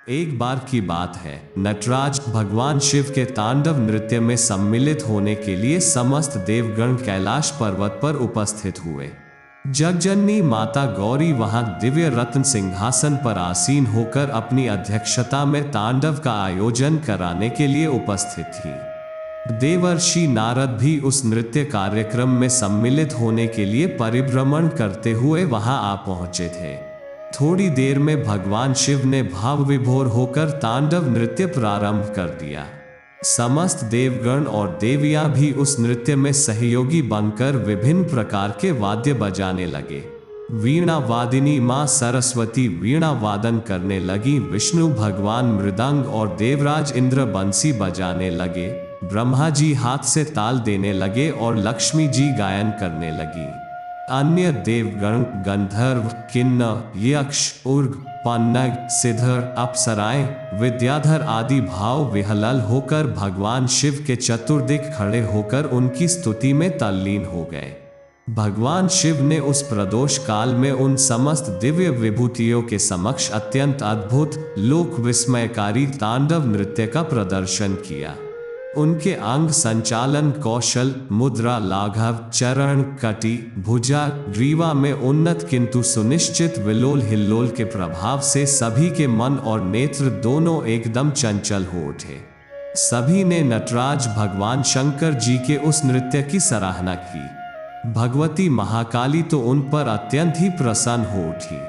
एक बार की बात है, नटराज भगवान शिव के तांडव नृत्य में सम्मिलित होने के लिए समस्त देवगण कैलाश पर्वत पर उपस्थित हुए। जगजननी माता गौरी वहां दिव्य रत्न सिंहासन पर आसीन होकर अपनी अध्यक्षता में तांडव का आयोजन कराने के लिए उपस्थित थी। देवर्षि नारद भी उस नृत्य कार्यक्रम में सम्मिलित होने के लिए परिभ्रमण करते हुए वहां आ पहुंचे थे। थोड़ी देर में भगवान शिव ने भाव विभोर होकर तांडव नृत्य प्रारंभ कर दिया। समस्त देवगण और देवियां भी उस नृत्य में सहयोगी बनकर विभिन्न प्रकार के वाद्य बजाने लगे। वीणा वादिनी मां सरस्वती वीणा वादन करने लगी, विष्णु भगवान मृदंग और देवराज इंद्र बंसी बजाने लगे, ब्रह्मा जी हाथ से ताल देने लगे और लक्ष्मी जी गायन करने लगी। अन्य देवगण गंधर्व, किन्नर, यक्ष, उर्ग, पन्नग, सिद्धर, अप्सराएं, विद्याधर आदि भाव विहलल होकर भगवान शिव के चतुर्दिक खड़े होकर उनकी स्तुति में तल्लीन हो गए। भगवान शिव ने उस प्रदोष काल में उन समस्त दिव्य विभूतियों के समक्ष अत्यंत अद्भुत, लोक विस्मयकारी तांडव नृत्य का प्रदर्शन किया। उनके अंग संचालन कौशल, मुद्रा, लाघव, चरण, कटी, भुजा, ग्रीवा में उन्नत किंतु सुनिश्चित विलोल हिल्लोल के प्रभाव से सभी के मन और नेत्र दोनों एकदम चंचल हो उठे। सभी ने नटराज भगवान शंकर जी के उस नृत्य की सराहना की। भगवती महाकाली तो उन पर अत्यंत ही प्रसन्न हो उठी।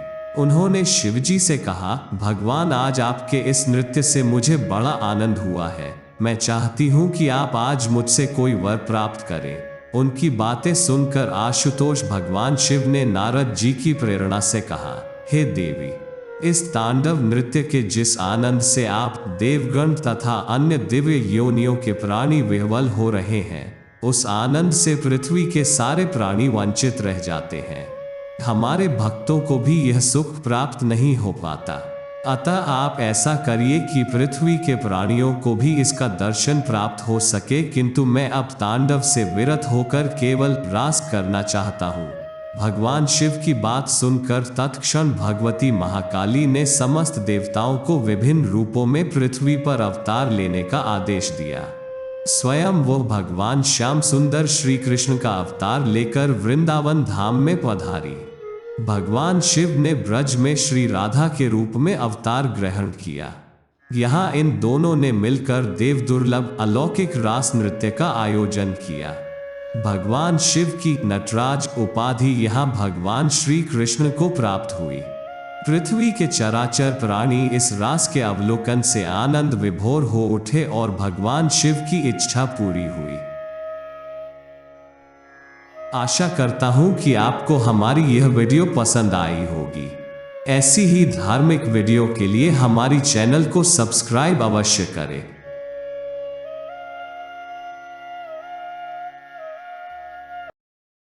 उन्होंने शिवजी से कहा, भगवान आज आपके इस नृत्य से मुझे बड़ा आनंद हुआ है। मैं चाहती हूं कि आप आज मुझसे कोई वर प्राप्त करें। उनकी बातें सुनकर आशुतोष भगवान शिव ने नारद जी की प्रेरणा से कहा, हे देवी, इस तांडव नृत्य के जिस आनंद से आप देवगण तथा अन्य दिव्य योनियों के प्राणी विह्वल हो रहे हैं, उस आनंद से पृथ्वी के सारे प्राणी वंचित रह जाते हैं। हमारे भक्तों को भी यह सुख प्राप्त नहीं हो पाता। अतः आप ऐसा करिए कि पृथ्वी के प्राणियों को भी इसका दर्शन प्राप्त हो सके, किंतु मैं अब तांडव से विरत होकर केवल रास करना चाहता हूँ। भगवान शिव की बात सुनकर तत्क्षण भगवती महाकाली ने समस्त देवताओं को विभिन्न रूपों में पृथ्वी पर अवतार लेने का आदेश दिया। स्वयं वो भगवान श्याम सुंदर श्री कृष्ण का अवतार लेकर वृंदावन धाम में पधारी। भगवान शिव ने ब्रज में श्री राधा के रूप में अवतार ग्रहण किया। यहाँ इन दोनों ने मिलकर देव दुर्लभ अलौकिक रास नृत्य का आयोजन किया। भगवान शिव की नटराज उपाधि यहाँ भगवान श्री कृष्ण को प्राप्त हुई। पृथ्वी के चराचर प्राणी इस रास के अवलोकन से आनंद विभोर हो उठे और भगवान शिव की इच्छा पूरी हुई। आशा करता हूं कि आपको हमारी यह वीडियो पसंद आई होगी। ऐसी ही धार्मिक वीडियो के लिए हमारी चैनल को सब्सक्राइब अवश्य करें।